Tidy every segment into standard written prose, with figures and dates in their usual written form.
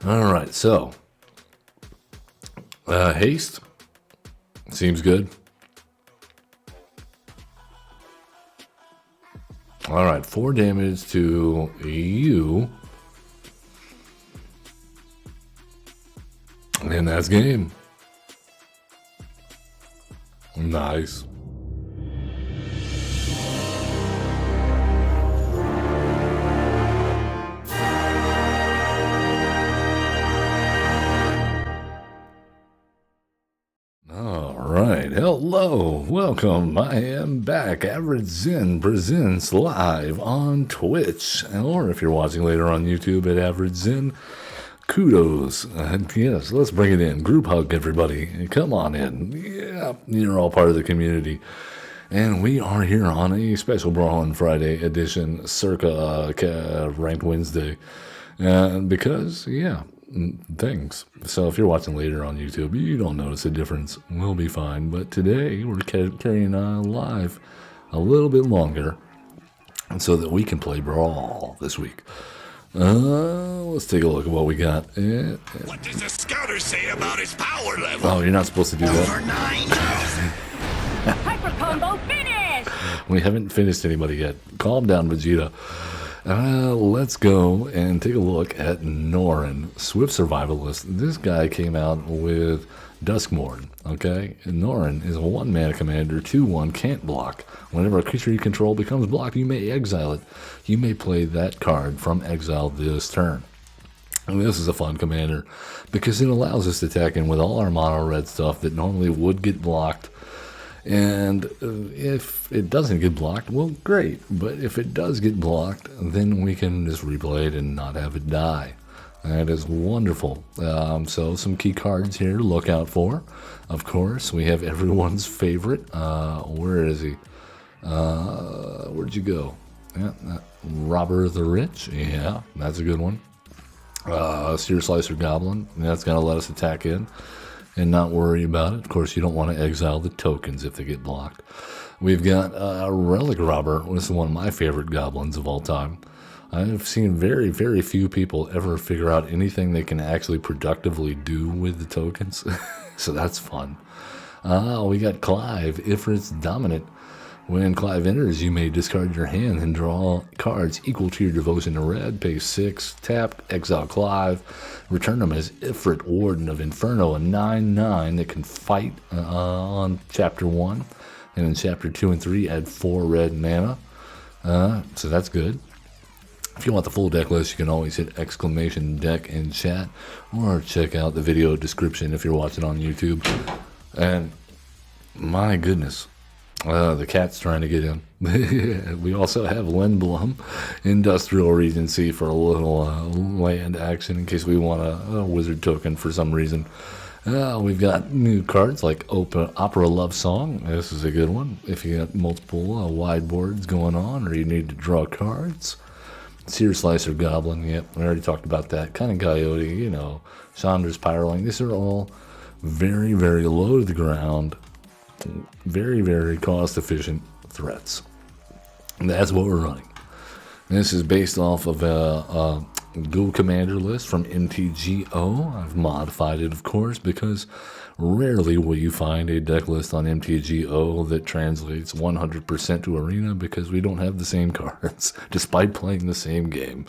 All right, so haste seems good. All right, 4 damage to you, and that's game. Nice. Alright, hello, welcome, I am back. Average Zen presents live on Twitch, or if you're watching later on YouTube at Average Zen, kudos. Yes, let's bring it in. Group hug, everybody. Come on in. Yeah, you're all part of the community. And we are here on a special Brawlin Friday edition, circa Ranked Wednesday. Because, yeah, things. So if you're watching later on YouTube, you don't notice a difference. We'll be fine. But today, we're carrying on live a little bit longer so that we can play Brawl this week. Let's take a look at what we got. What does the scouter say about his power level? Oh, you're not supposed to do that. Over 9,000. Hyper combo finish! We haven't finished anybody yet. Calm down, Vegeta. Let's go and take a look at Norin, Swift Survivalist. This guy came out with Duskmorn, okay? And Norin is a 1-mana commander, 2/1, can't block. Whenever a creature you control becomes blocked, you may exile it. You may play that card from exile this turn. And this is a fun commander because it allows us to attack in with all our mono red stuff that normally would get blocked. And if it doesn't get blocked, well, great. But if it does get blocked, then we can just replay it and not have it die. That is wonderful. So some key cards here to look out for. Of course, we have everyone's favorite. Where is he? Where'd you go? Yeah, Robber the Rich. Yeah, that's a good one. Seer Slicer Goblin. That's going to let us attack in and not worry about it. Of course, you don't want to exile the tokens if they get blocked. We've got Relic Robber. This is one of my favorite goblins of all time. I've seen very, very few people ever figure out anything they can actually productively do with the tokens. So that's fun. We got Clive, Ifrit's Dominant. When Clive enters, you may discard your hand and draw cards equal to your devotion to red. Pay 6, tap, exile Clive, return them as Ifrit, Warden of Inferno, a 9/9 that can fight on Chapter 1. And in Chapter 2 and 3, add 4 red mana. So that's good. If you want the full deck list, you can always hit !deck in chat, or check out the video description if you're watching on YouTube. And my goodness. The cat's trying to get in. We also have Lindblom, Industrial Regency for a little land action in case we want a wizard token for some reason. We've got new cards like Opera Love Song. This is a good one if you got multiple wide boards going on or you need to draw cards. Seer Slicer Goblin. Yep, we already talked about that. Kind of Coyote, you know. Chandra's Pyroling. These are all very, very low to the ground. Very, very cost-efficient threats. And that's what we're running. This is based off of a Go Commander list from MTGO. I've modified it, of course, because rarely will you find a deck list on MTGO that translates 100% to Arena because we don't have the same cards, despite playing the same game.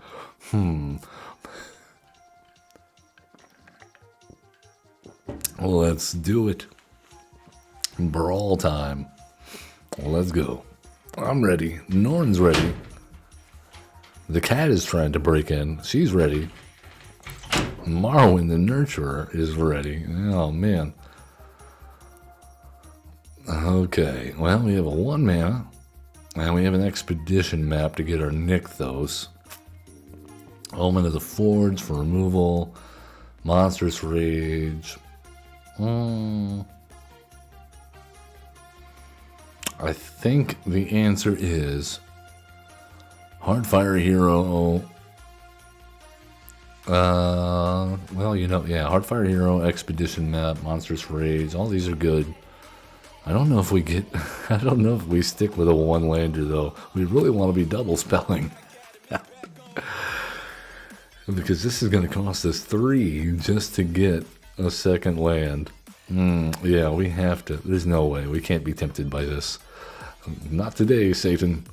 Let's do it. Brawl time. Let's go. I'm ready. Norin's ready. The cat is trying to break in. She's ready. Marwin the Nurturer is ready. Oh, man. Okay. Well, we have a 1-mana. And we have an expedition map to get our Nykthos. Omen of the Forge for removal. Monstrous Rage. I think the answer is Hardfire Hero. Well, you know, yeah, Hardfire Hero, Expedition Map, Monstrous Rage. All these are good. I don't know if we get. I don't know if we stick with a 1-lander though. We really want to be double spelling. Because this is going to cost us 3 just to get a second land. Yeah, we have to. There's no way. We can't be tempted by this. Not today, Satan.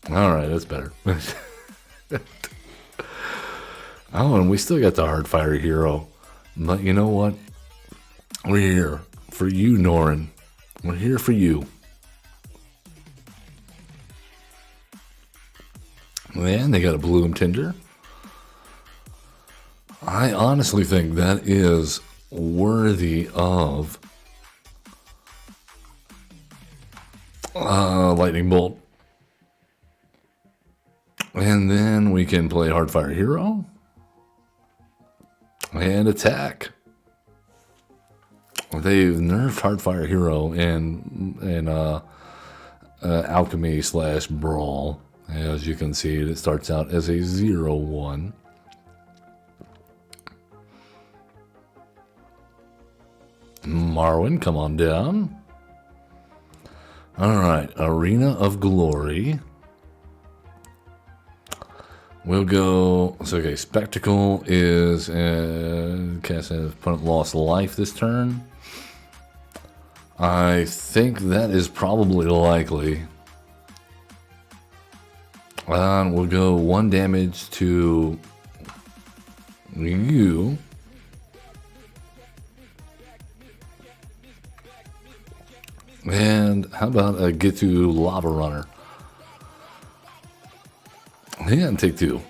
Alright, that's better. Oh, and we still got the Hardfire Hero. But you know what? We're here for you, Norin. We're here for you. And they got a Bloom Tinder. I honestly think that is worthy of Lightning Bolt. And then we can play Hardfire Hero and attack. They've nerfed Hardfire Hero in Alchemy / Brawl. As you can see, it starts out as a 0/1. Marwin, come on down. Alright, Arena of Glory. We'll go. So, okay, Spectacle is. Cast an opponent lost life this turn. I think that is probably likely. And we'll go 1 damage to you. And how about a get to Lava Runner? Yeah, and take 2.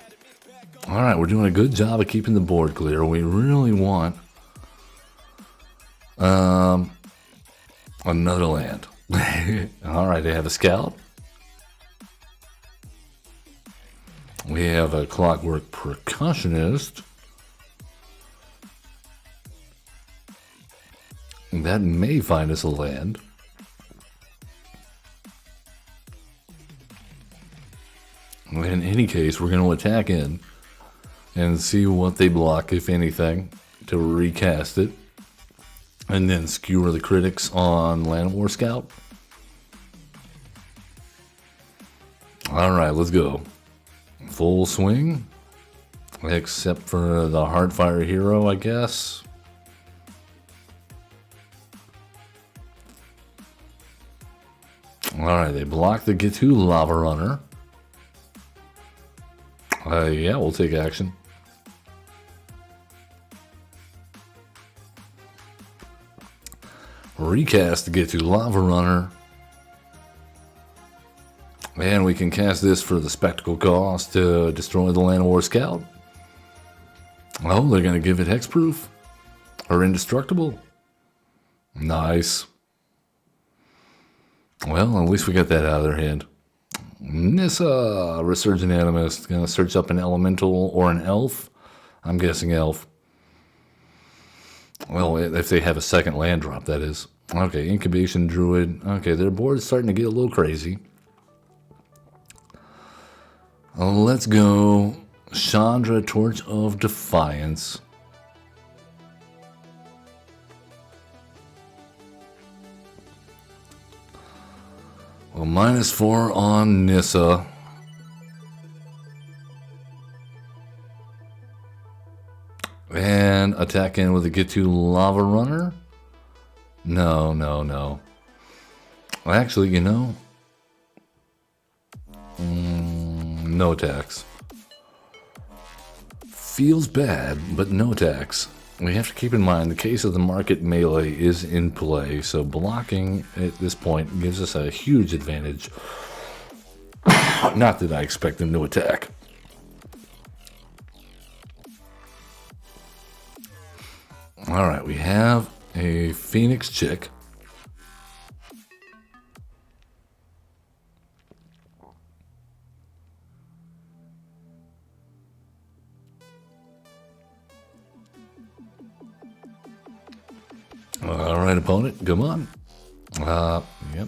Alright, we're doing a good job of keeping the board clear. We really want another land. Alright, they have a Scout. We have a Clockwork Percussionist. That may find us a land. In any case, we're going to attack in and see what they block, if anything, to recast it. And then skewer the critics on Land War Scout. Alright, let's go. Full swing. Except for the Hardfire Hero, I guess. Alright, they block the Get to Lava Runner. Yeah, we'll take action. Recast to get to Lava Runner. And we can cast this for the Spectacle cost to destroy the Land War Scout. Oh, they're going to give it hexproof. Or indestructible. Nice. Well, at least we got that out of their hand. Nissa, Resurgent Animist, gonna search up an elemental or an elf. I'm guessing elf. Well, if they have a second land drop, that is. Okay, Incubation Druid. Okay, their board's starting to get a little crazy. Let's go Chandra, Torch of Defiance. Well, -4 on Nissa. And attack in with a get to Lava Runner. No, no, no. Actually, you know, no attacks. Feels bad, but no attacks. We have to keep in mind the case of the market melee is in play, so blocking at this point gives us a huge advantage. Not that I expect them to attack. Alright, we have a Phoenix Chick. Alright, opponent, come on. Yep.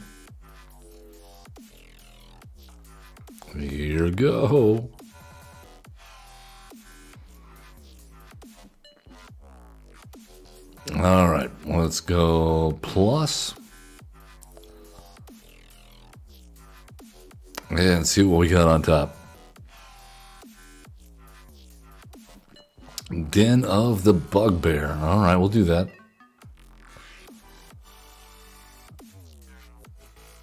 Here we go. Alright, let's go plus. And see what we got on top. Den of the Bugbear. All right, we'll do that.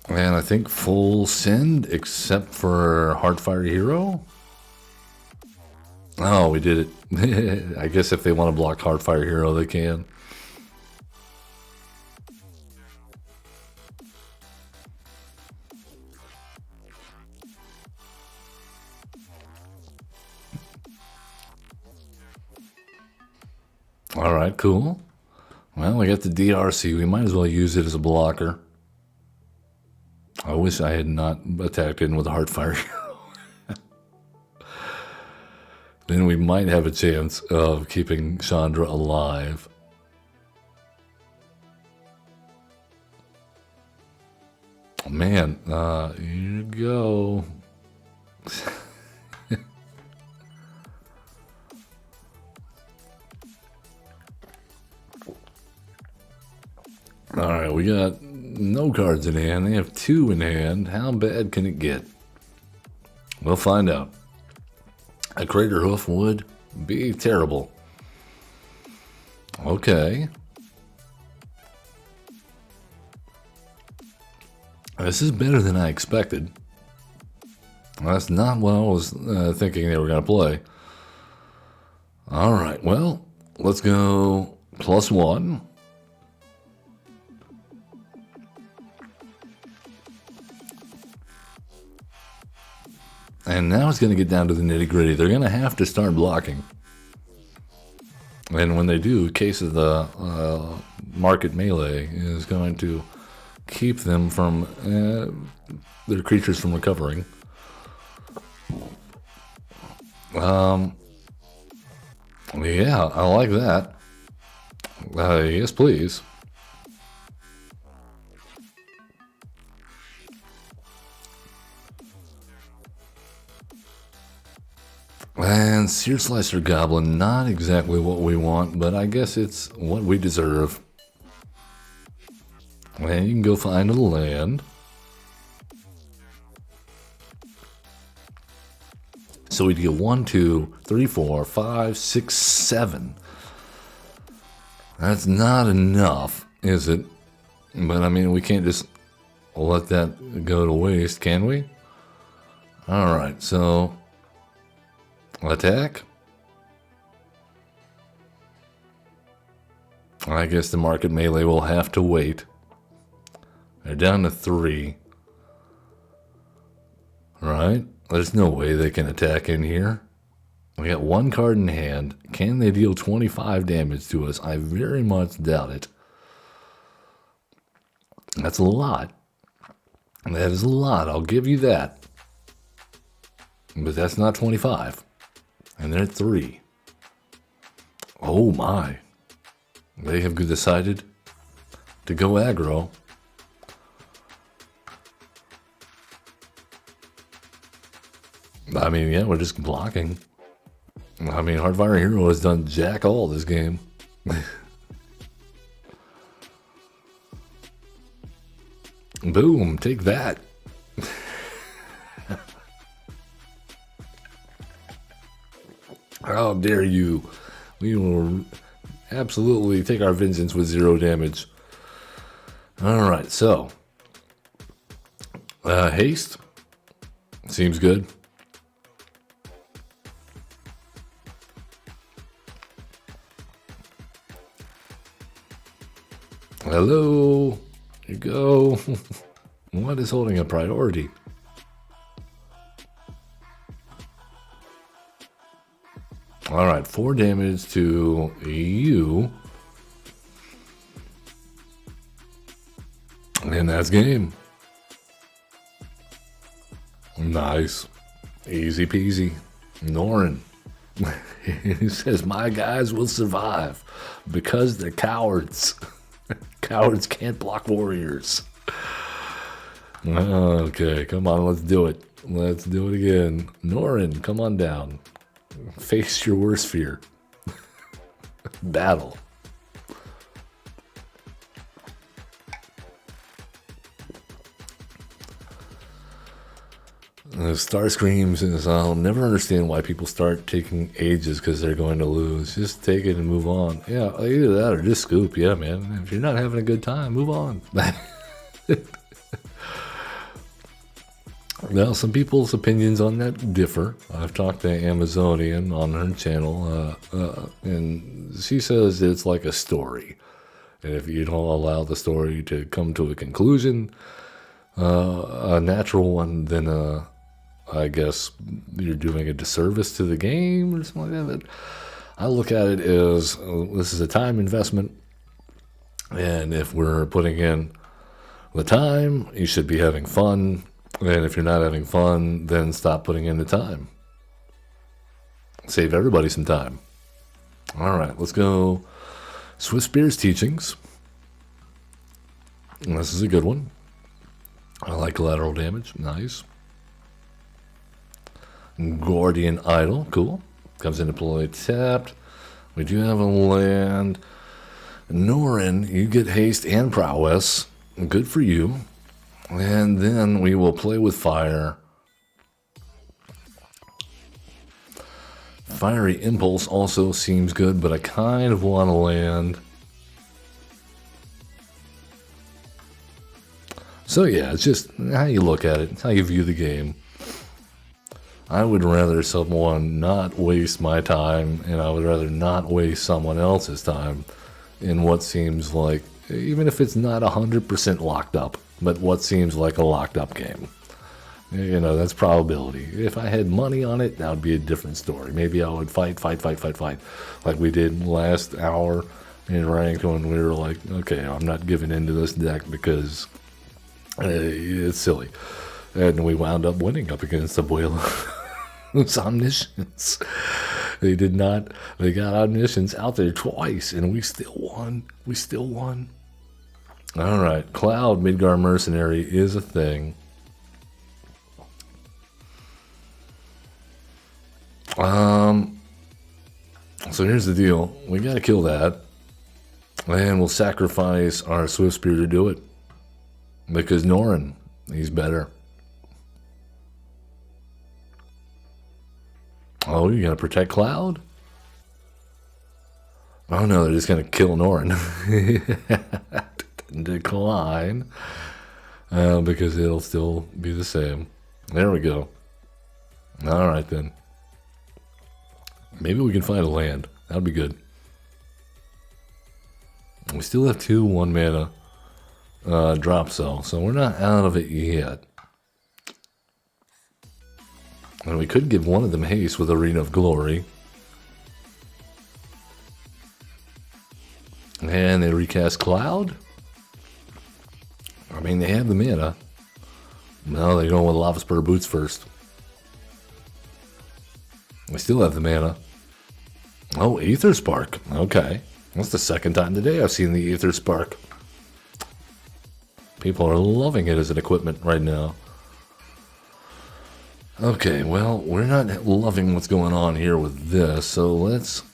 And I think full send, except for Heartfire Hero. Oh, we did it. I guess if they want to block Heartfire Hero, they can. All right, cool. Well, we got the DRC. We might as well use it as a blocker. I wish I had not attacked in with a Heartfire Hero. Then we might have a chance of keeping Chandra alive. Man, here you go. All right, we got no cards in hand. They have 2 in hand. How bad can it get? We'll find out. A Crater Hoof would be terrible. Okay. This is better than I expected. That's not what I was thinking they were going to play. All right, well, let's go +1. And now it's going to get down to the nitty-gritty. They're going to have to start blocking. And when they do, Case of the Market Melee is going to keep them from their creatures from recovering. Yeah, I like that. Yes, please. And Sear Slicer Goblin, not exactly what we want, but I guess it's what we deserve. And you can go find a land. So we deal 1, 2, 3, 4, 5, 6, 7. That's not enough, is it? But I mean, we can't just let that go to waste, can we? All right, so attack. I guess the Market Melee will have to wait. They're down to 3. Right? There's no way they can attack in here. We got 1 card in hand. Can they deal 25 damage to us? I very much doubt it. That's a lot. That is a lot. I'll give you that. But that's not 25. And they're at 3. Oh my. They have decided to go aggro. I mean, yeah, we're just blocking. I mean, Heartfire Hero has done jack all this game. Boom, take that. How dare you? We will absolutely take our vengeance with 0 damage. Alright, so haste seems good. Hello, here you go. What is holding a priority? All right, 4 damage to you. And that's game. Nice. Easy peasy. Norin. He says, my guys will survive because they're cowards. Cowards can't block warriors. Okay, come on, let's do it. Let's do it again. Norin, come on down. Face your worst fear. Battle. Starscream says, I'll never understand why people start taking ages because they're going to lose. Just take it and move on. Yeah, either that or just scoop. Yeah, man. If you're not having a good time, move on. Now, some people's opinions on that differ. I've talked to Amazonian on her channel, and she says it's like a story. And if you don't allow the story to come to a conclusion, a natural one, then I guess you're doing a disservice to the game or something like that. But I look at it as this is a time investment, and if we're putting in the time, you should be having fun. And if you're not having fun, then stop putting in the time. Save everybody some time. All right, let's go. Swift Spear's teachings. And this is a good one. I like collateral damage. Nice. Guardian Idol. Cool. Comes into play tapped. We do have a land. Norin, you get haste and prowess. Good for you. And then we will play with fire. Fiery Impulse also seems good, but I kind of want to land. So yeah, it's just how you look at it, how you view the game. I would rather someone not waste my time, and I would rather not waste someone else's time in what seems like, even if it's not 100% locked up, but what seems like a locked up game. You know, that's probability. If I had money on it, that would be a different story. Maybe I would fight, like we did last hour in ranked when we were like, okay, I'm not giving into this deck because it's silly. And we wound up winning up against Abuela's Omniscience. They did not, they got Omniscience out there twice, and we still won. We still won. All right, Cloud Midgar Mercenary is a thing. So here's the deal. We got to kill that, and we'll sacrifice our Swift Spear to do it, because Norin, he's better. Oh, you're going to protect Cloud? Oh no, they're just going to kill Norin. Decline, because it'll still be the same. There we go. All right then. Maybe we can find a land. That'd be good. We still have 2 1-mana drops though, so we're not out of it yet. And we could give one of them haste with Arena of Glory. And they recast Cloud. I mean, they have the mana. No, they're going with Lava Spur Boots first. We still have the mana. Oh, Aether Spark. Okay. That's the second time today I've seen the Aether Spark. People are loving it as an equipment right now. Okay, well, we're not loving what's going on here with this, so let's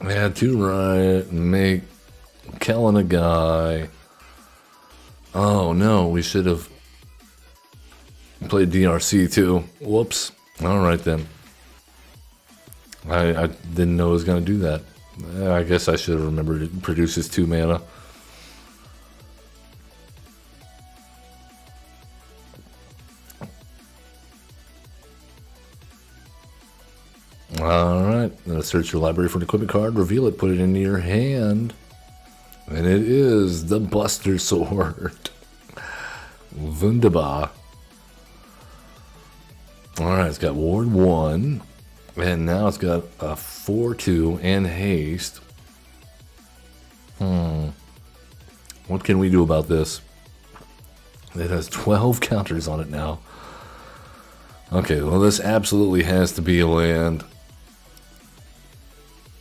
add 2 Riot and make Kellen a guy. Oh no, we should have played DRC too. Whoops. Alright then. I didn't know it was going to do that. I guess I should have remembered it produces 2 mana. Alright, let's search your library for an equipment card, reveal it, put it into your hand. And it is the Buster Sword. Wunderbar. Alright, it's got Ward 1. And now it's got a 4-2 and haste. What can we do about this? It has 12 counters on it now. Okay, well this absolutely has to be a land.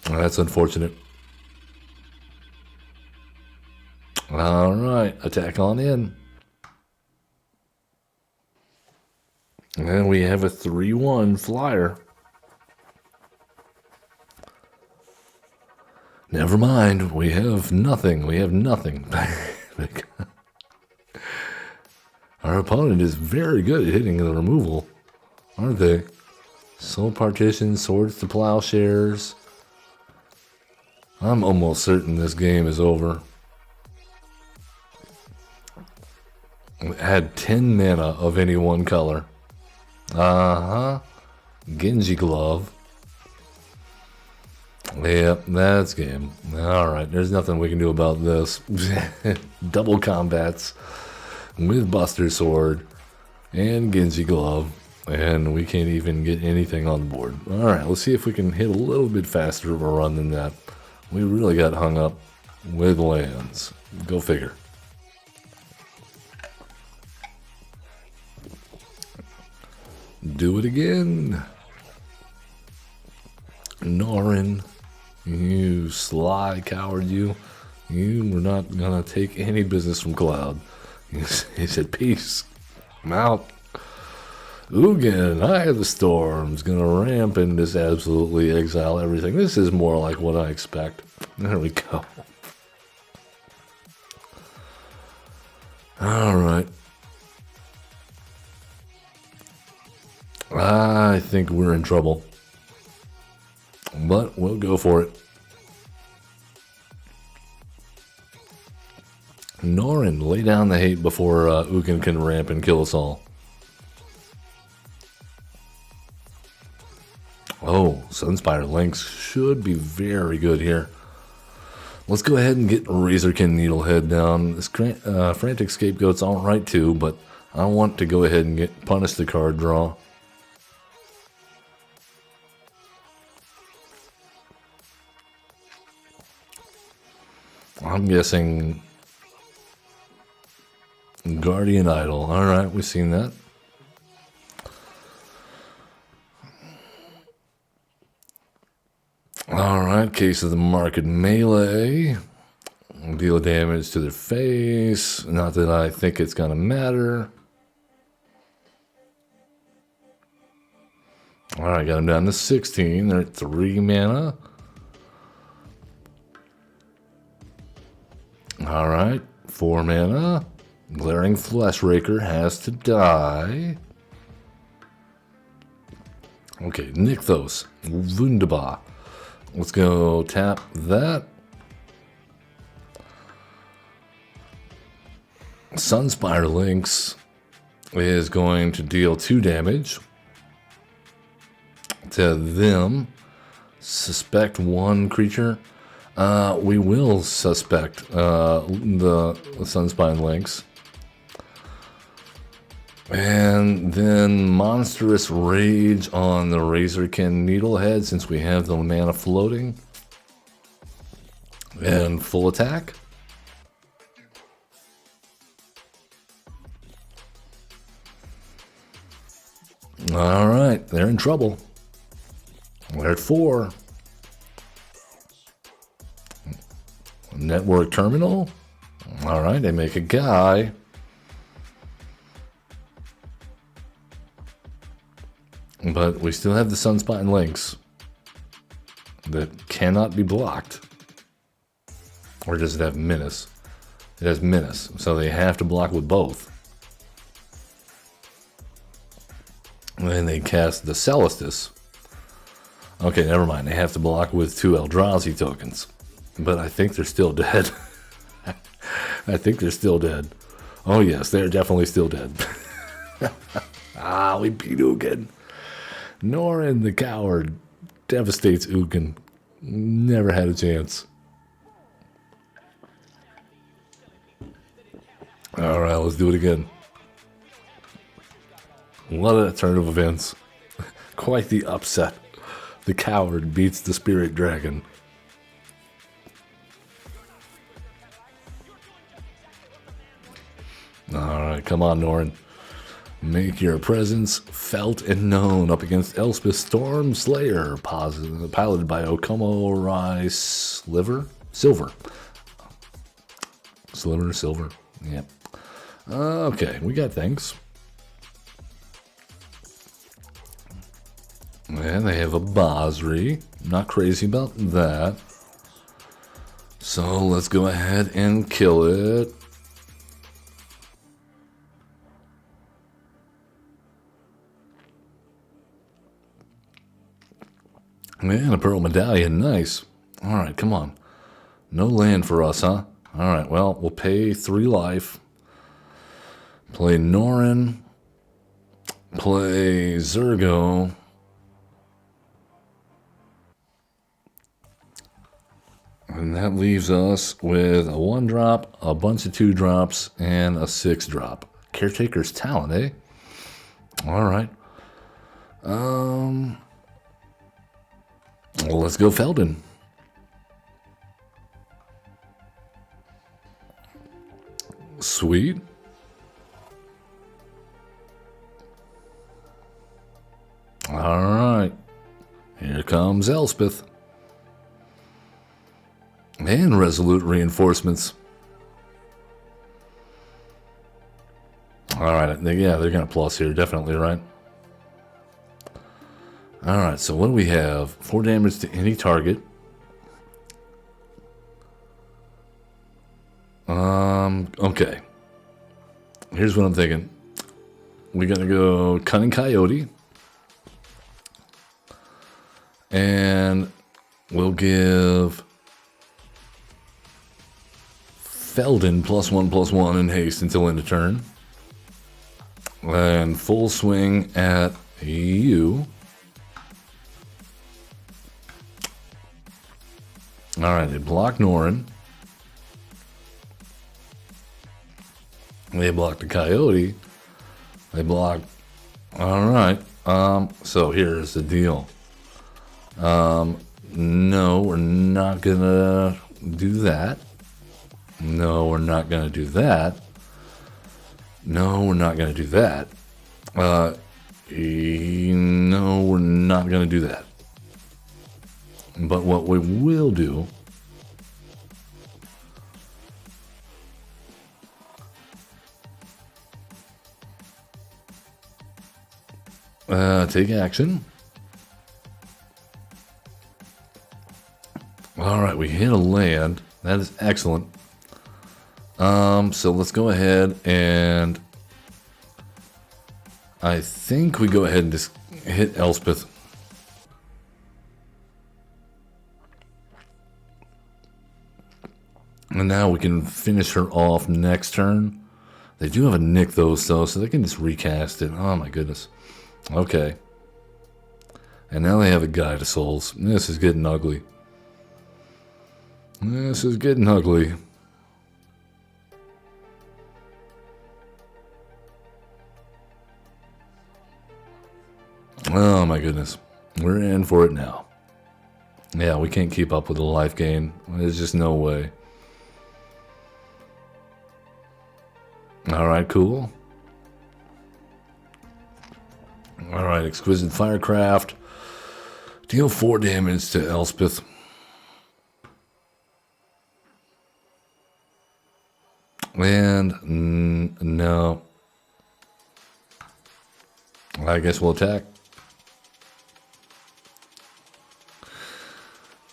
That's unfortunate. Alright, attack on in. And we have a 3-1 flyer. Never mind, we have nothing. We have nothing. Alright, Our opponent is very good at hitting the removal, aren't they? Soul Partition, Swords to Plowshares. I'm almost certain this game is over. Had 10 mana of any one color. Genji Glove. Yep, that's game. Alright, there's nothing we can do about this. Double combats with Buster Sword and Genji Glove. And we can't even get anything on the board. Alright, let's see if we can hit a little bit faster of a run than that. We really got hung up with lands. Go figure. Do it again. Norin, you sly coward, you. You were not gonna take any business from Cloud. He said, peace. I'm out. Ugin, Eye of the Storm's gonna ramp and just absolutely exile everything. This is more like what I expect. There we go. Alright. I think we're in trouble. But we'll go for it. Norin, lay down the hate before Ugin can ramp and kill us all. Oh, Sunspire Lynx should be very good here. Let's go ahead and get Razorkin Needlehead down. This Frantic Scapegoat's alright too, but I want to go ahead and punish the card draw. I'm guessing Guardian Idol. Alright, we've seen that. Alright, Case of the Market Melee. Deal damage to their face. Not that I think it's gonna matter. Alright, got them down to 16. They're at 3 mana. Alright, 4 mana. Glaring Flesh Raker has to die. Okay, Nykthos. Wunderbar. Let's go tap that. Sunspire Lynx is going to deal 2 damage to them. Suspect 1 creature. We will suspect the Sunspine Lynx. And then Monstrous Rage on the Razorkin Needlehead since we have the mana floating. And full attack. Alright, they're in trouble. We're at 4. Network Terminal. Alright, they make a guy. But we still have the Sunspine Lynx that cannot be blocked. Or does it have Menace? It has Menace, so they have to block with both. And then they cast the Celestis. Okay, never mind. They have to block with 2 Eldrazi tokens. But I think they're still dead. I think they're still dead. Oh yes, they're definitely still dead. We beat Ugin. Norin the coward devastates Ugin. Never had a chance. Alright, let's do it again. What a turn of events. Quite the upset. The coward beats the spirit dragon. Alright, come on, Norin. Make your presence felt and known up against Elspeth Storm Slayer, piloted by Okomo Rai Silver? Silver. Yep. Okay, we got things. And they have a Basri. Not crazy about that. So let's go ahead and kill it. Man, a pearl medallion, nice. All right, come on. No land for us, huh? All right, well, we'll pay 3 life. Play Norin. Play Zergo. And that leaves us with a 1-drop, a bunch of 2-drops, and a 6-drop. Caretaker's Talent, eh? All right. Well, let's go Feldon. Sweet. All right. Here comes Elspeth. And Resolute Reinforcements. All right. Yeah, they're going to plus here, definitely, right? All right, so what do we have? 4 damage to any target. Okay. Here's what I'm thinking. We're going to go Cunning Coyote. And we'll give Feldon +1/+1 in haste until end of turn. And full swing at you. Alright, they block Norin. They block the Coyote. They block... Alright, so here's the deal. No, we're not gonna do that. No, we're not gonna do that. No, we're not gonna do that. No, we're not gonna do that. But what we will do take action. All right, we hit a land. That is excellent. So let's go ahead and I think we go ahead and just hit Elspeth. And now we can finish her off next turn. They do have a Nick though, so they can just recast it. Oh my goodness. Okay. And now they have a Guide of Souls. This is getting ugly. This is getting ugly. Oh my goodness. We're in for it now. Yeah, we can't keep up with the life gain. There's just no way. Alright, cool. Alright, Exquisite Firecraft. Deal 4 damage to Elspeth. And no. I guess we'll attack.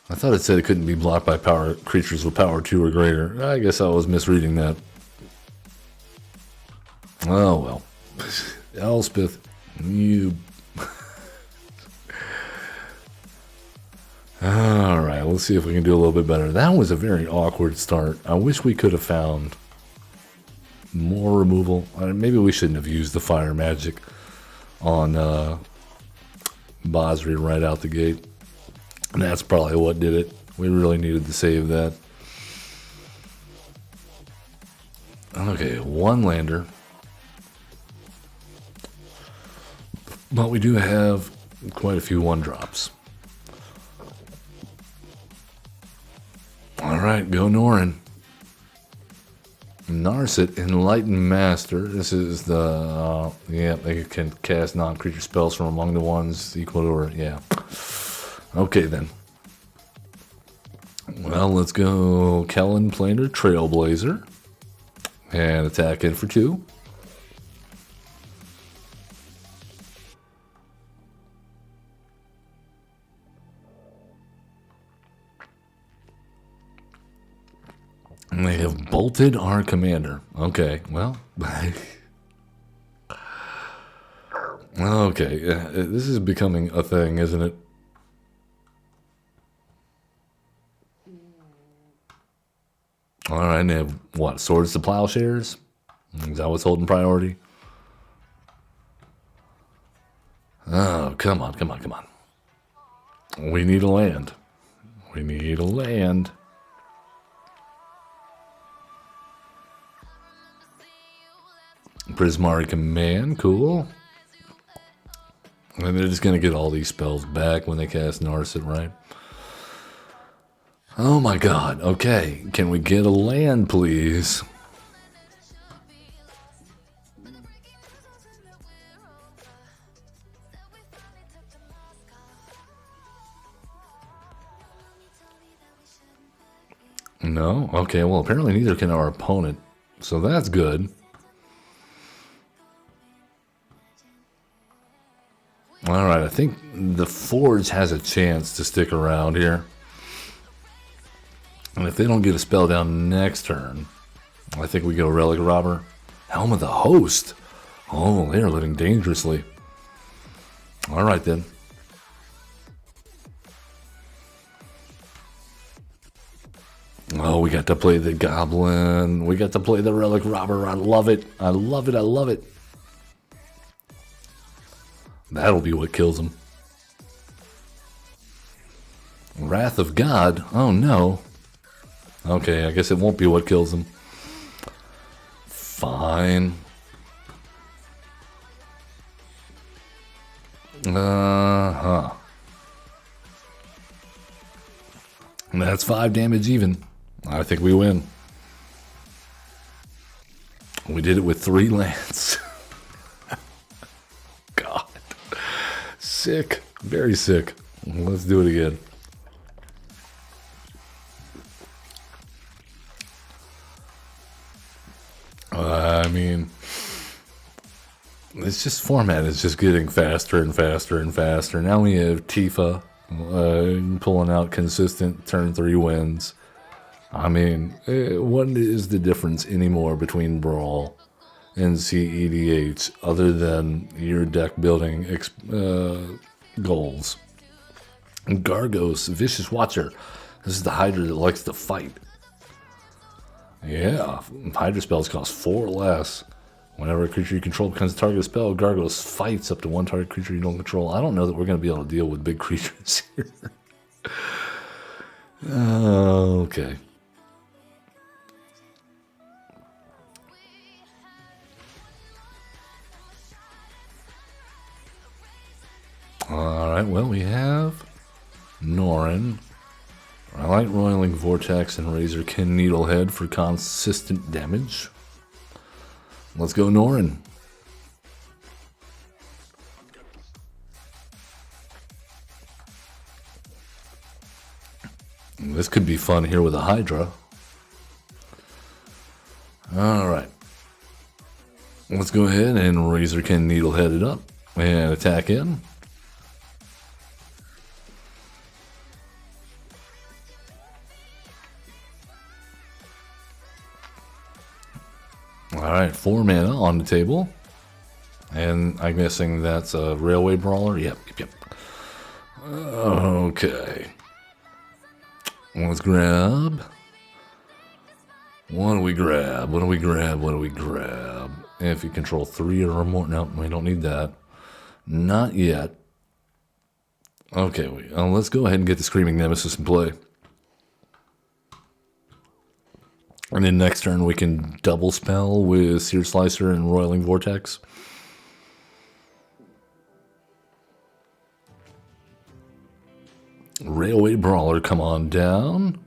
I thought it said it couldn't be blocked by power creatures with power 2 or greater. I guess I was misreading that. Oh well. Elspeth, you... Alright, let's see if we can do a little bit better. That was a very awkward start. I wish we could have found more removal. Maybe we shouldn't have used the fire magic on Basri right out the gate. And that's probably what did it. We really needed to save that. Okay, 1 lander. But we do have quite a few 1-drops. Alright, go Norin. Narset, Enlightened Master. This is the... yeah, they can cast non-creature spells from among the ones equal to or... yeah. Okay, then. Well, let's go Kellen Planer, Trailblazer. And attack in for 2. And they have bolted our commander. Okay, well. Okay, this is becoming a thing, isn't it? All right, and they have what? Swords to Plowshares? Is that what's holding priority? Oh, come on, come on, come on. We need a land. We need a land. Prismari Command, cool. And they're just going to get all these spells back when they cast Narset, right? Oh my god, okay. Can we get a land, please? No? Okay, well, apparently neither can our opponent. So that's good. Alright, I think the Forge has a chance to stick around here. And if they don't get a spell down next turn, I think we go Relic Robber. Helm of the Host. Oh, they're living dangerously. Alright then. Oh, we got to play the Goblin. We got to play the Relic Robber. I love it. I love it. I love it. That'll be what kills him. Wrath of God? Oh no. Okay, I guess it won't be what kills him. Fine. Uh-huh. That's 5 damage even. I think we win. We did it with 3 lands. God. Sick. Very sick. Let's do it again. I mean, it's just format is just getting faster and faster and faster. Now we have Tifa pulling out consistent turn 3 wins. I mean, what is the difference anymore between Brawl and CEDH other than your deck building goals? Gargos, Vicious Watcher. This is the Hydra that likes to fight. Yeah, Hydra spells cost 4 less. Whenever a creature you control becomes a target of spell, Gargos fights up to 1 target creature you don't control. I don't know that we're going to be able to deal with big creatures here. Okay. Alright, well, we have Norin. I like Roiling Vortex and Razorkin Needlehead for consistent damage. Let's go Norin. This could be fun here with a Hydra. Alright. Let's go ahead and Razorkin Needlehead it up and attack in. Alright, 4 mana on the table. And I'm guessing that's a Railway Brawler. Yep. Okay. Let's grab. What do we grab? If you control 3 or more. No, we don't need that. Not yet. Okay, let's go ahead and get the Screaming Nemesis in play. And then next turn we can double spell with Sear Slicer and Roiling Vortex. Railway Brawler, come on down.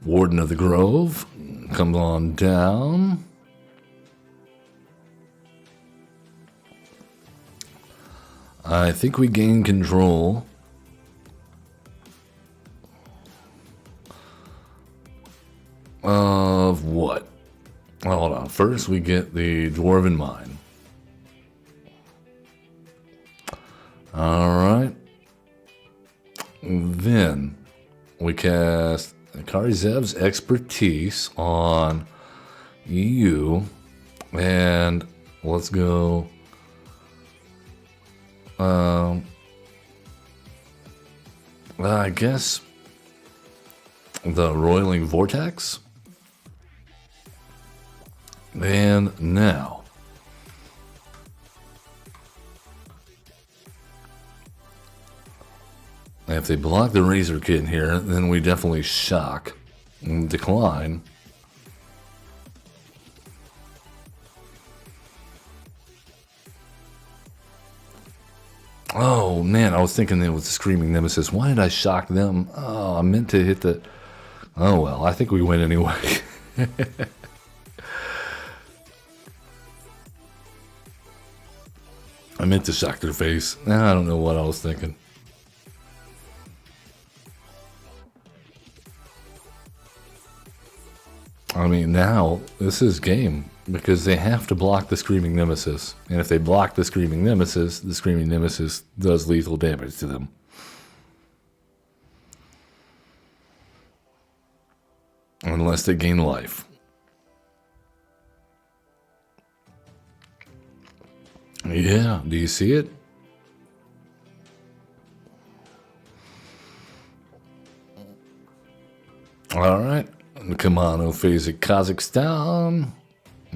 Warden of the Grove, come on down. I think we gain control. Of what? Well, hold on. First, we get the Dwarven Mine. Alright. Then, we cast Karizev's Expertise on you. And let's go. I guess the Roiling Vortex. And now, if they block the Razor Kit here, then we definitely shock and decline. Oh man, I was thinking it was the Screaming Nemesis. Why did I shock them? Oh, I meant to hit the... Oh well, I think we win anyway. I meant to shock their face. I don't know what I was thinking. I mean, now this is game because they have to block the Screaming Nemesis. And if they block the Screaming Nemesis does lethal damage to them. Unless they gain life. Yeah, do you see it? All right. Kamano Phasic Kazakhstan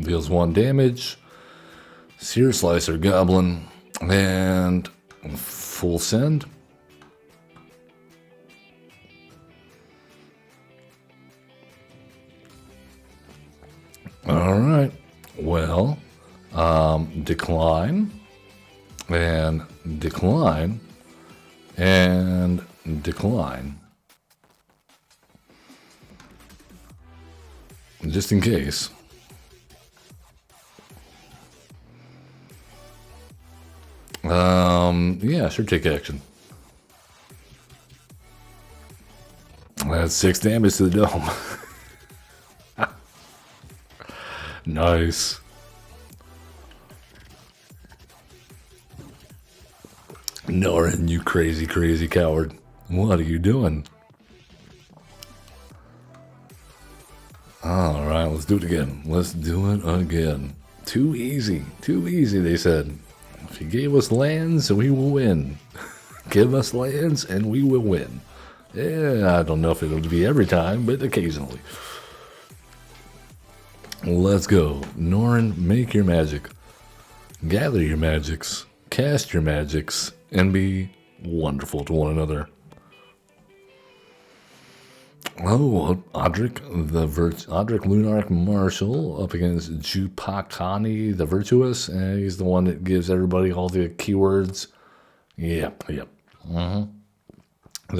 deals 1 damage. Sear Slicer Goblin and full send. All right. Well, decline and decline and decline. Just in case. Yeah, sure, take action. That's 6 damage to the dome. Nice. Norin, you crazy, crazy coward. What are you doing? All right, let's do it again. Let's do it again. Too easy, they said. If you gave us lands, we will win. Give us lands, and we will win. Yeah, I don't know if it'll be every time, but occasionally. Let's go. Norin, make your magic. Gather your magics. Cast your magics. And be wonderful to one another. Oh, Odric Lunarch Marshal up against Jupakani the Virtuous. And he's the one that gives everybody all the keywords. Yep. So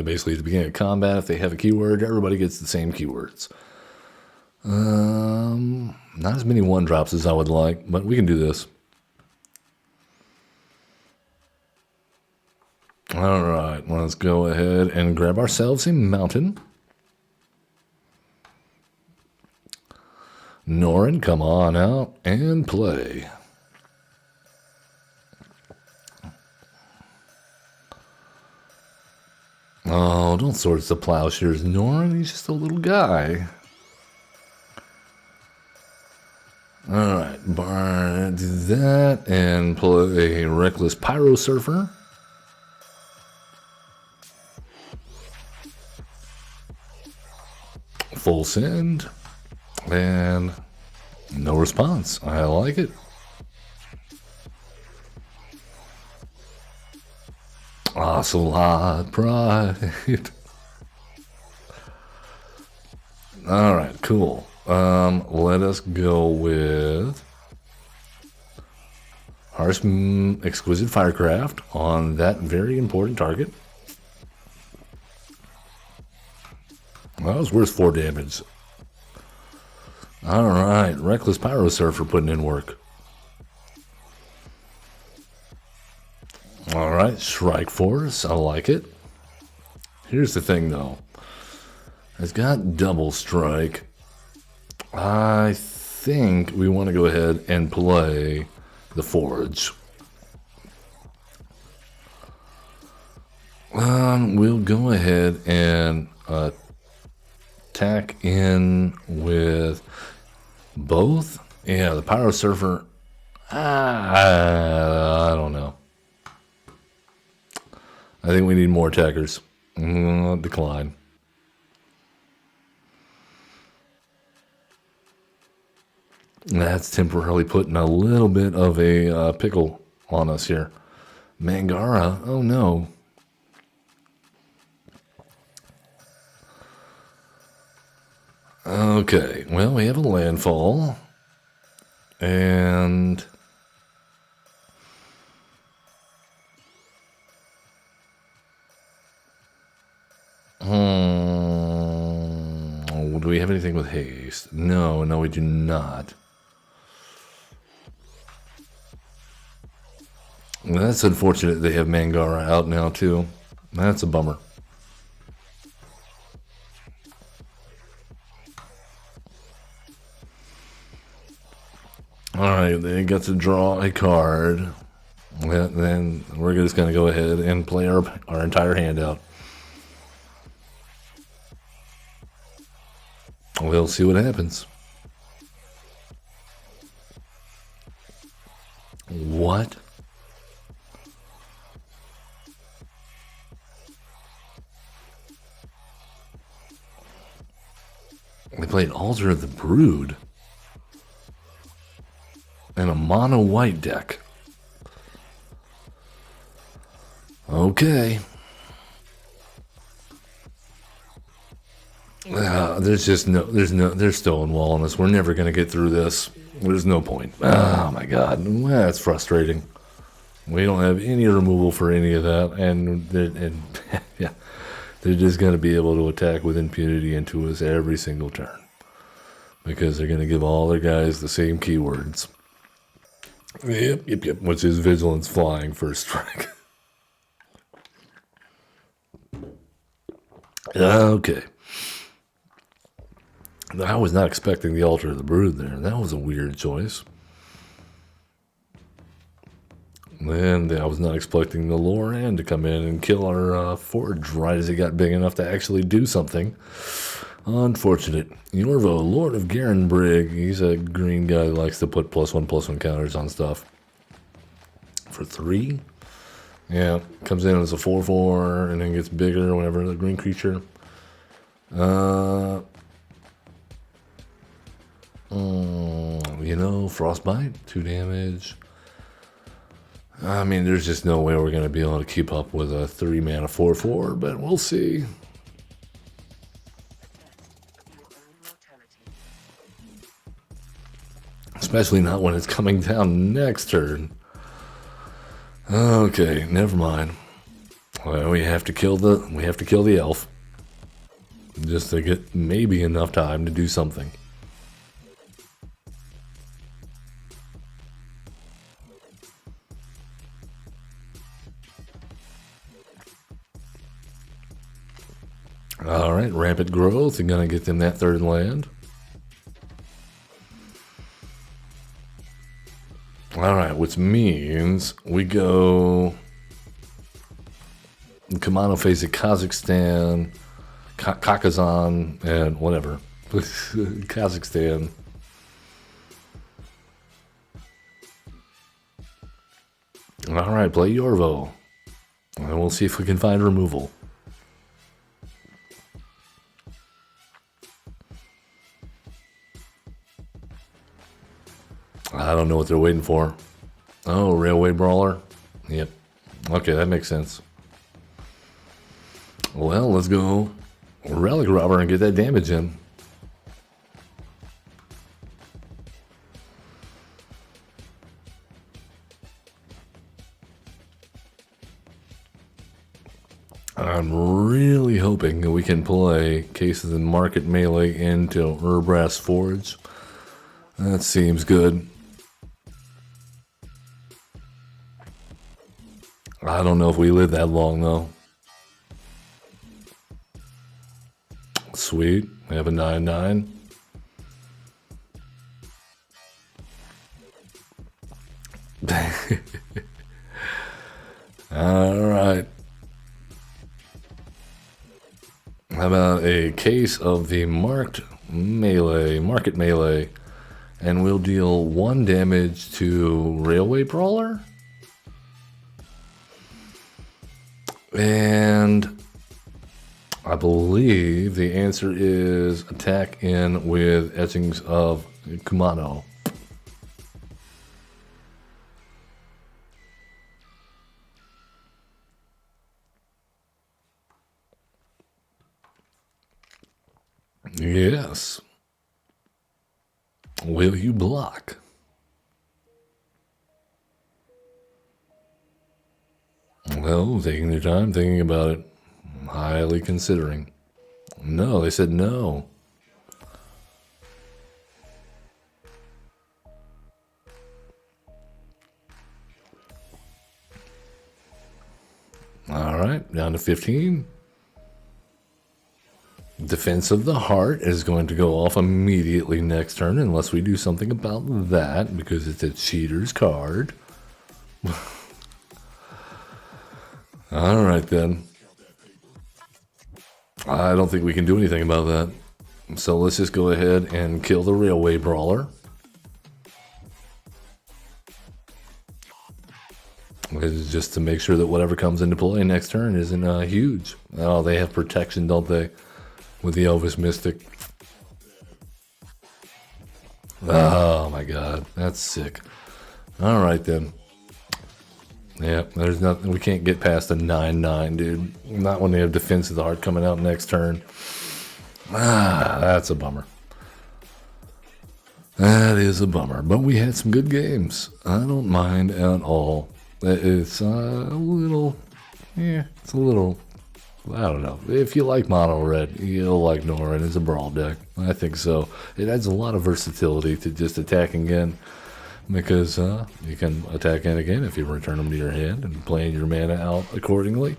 basically, at the beginning of combat, if they have a keyword, everybody gets the same keywords. Not as many 1-drops as I would like, but we can do this. All right, let's go ahead and grab ourselves a mountain. Norin, come on out and play. Oh, don't sort the plowshares, Norin. He's just a little guy. All right, Bar, do that and play a Reckless Pyro Surfer. Full send. And no response. I like it. Ocelot Pride. All right, cool. Let us go with Harsh Exquisite Firecraft on that very important target. Well, that was worth 4 damage. All right, Reckless Pyro Surfer putting in work. All right, Strike Force, I like it. Here's the thing, though. It's got double strike. I think we want to go ahead and play the Forge. We'll go ahead and attack in with both. Yeah, the Pyro Surfer. I don't know. I think we need more attackers. Decline. That's temporarily putting a little bit of a pickle on us here. Mangara, oh no. Okay, well, we have a landfall. And do we have anything with haste? No, we do not. That's unfortunate they have Mangara out now, too. That's a bummer. Alright, they got to draw a card. Then we're just going to go ahead and play our entire hand out. We'll see what happens. What? They played Altar of the Brood. And a mono white deck. Okay. There's stonewalling us. We're never going to get through this. There's no point. Oh my god. That's frustrating. We don't have any removal for any of that. And yeah, they're just going to be able to attack with impunity into us every single turn. Because they're going to give all their guys the same keywords. Yep. Which is Vigilance, Flying, First Strike. Okay. I was not expecting the Altar of the Brood there. That was a weird choice. And I was not expecting the Norin to come in and kill our Forge right as it got big enough to actually do something. Unfortunate. Yorvo, Lord of Garenbrig. He's a green guy that likes to put +1/+1 counters on stuff. For 3? Yeah, comes in as a 4/4 and then gets bigger whenever the green creature. Frostbite, 2 damage. I mean, there's just no way we're going to be able to keep up with a 3-mana 4/4, but we'll see. Especially not when it's coming down next turn. Okay, never mind. Well, we have to kill the elf. Just to get maybe enough time to do something. Alright, Rampant Growth. You're going to get them that 3rd land. Alright, which means we go Kamano face of Kazakhstan, Kakazan, and whatever. Kazakhstan. Alright, play Yorvo. And we'll see if we can find removal. I don't know what they're waiting for. Oh, Railway Brawler? Yep. Okay, that makes sense. Well, let's go Relic Robber and get that damage in. I'm really hoping that we can play Cases and Market Melee into Urbrass Forge. That seems good. I don't know if we live that long, though. Sweet. We have a 9/9. Alright. How about a case of the market melee, and we'll deal 1 damage to Railway Brawler? And I believe the answer is attack in with Etchings of Kumano. Yes. Will you block? Well, taking their time, thinking about it, highly considering. No, they said no. All right, down to 15. Defense of the Heart is going to go off immediately next turn unless we do something about that because it's a cheater's card. All right, then. I don't think we can do anything about that. So let's just go ahead and kill the Railway Brawler. It's just to make sure that whatever comes into play next turn isn't huge. Oh, they have protection, don't they? With the Elvis Mystic. Oh my god, that's sick. All right then. Yeah, there's nothing. We can't get past a 9/9, dude. Not when they have Defense of the Heart coming out next turn. Ah, that's a bummer. That is a bummer. But we had some good games. I don't mind at all. It's a little, it's a little. I don't know. If you like mono red, you'll like Norin. It's a brawl deck. I think so. It adds a lot of versatility to just attacking in because you can attack in again if you return them to your hand and playing your mana out accordingly.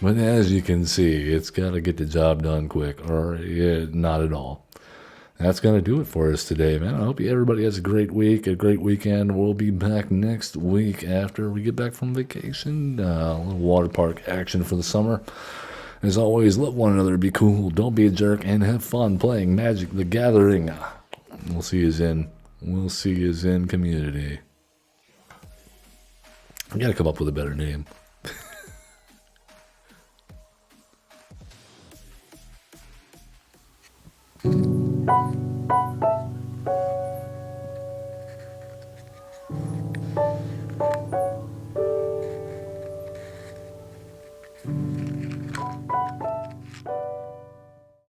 But as you can see, it's got to get the job done quick or not at all. That's going to do it for us today, man. I hope everybody has a great week, a great weekend. We'll be back next week after we get back from vacation. A little water park action for the summer. As always, love one another, be cool, don't be a jerk, and have fun playing Magic the Gathering. We'll see you in community. I gotta come up with a better name.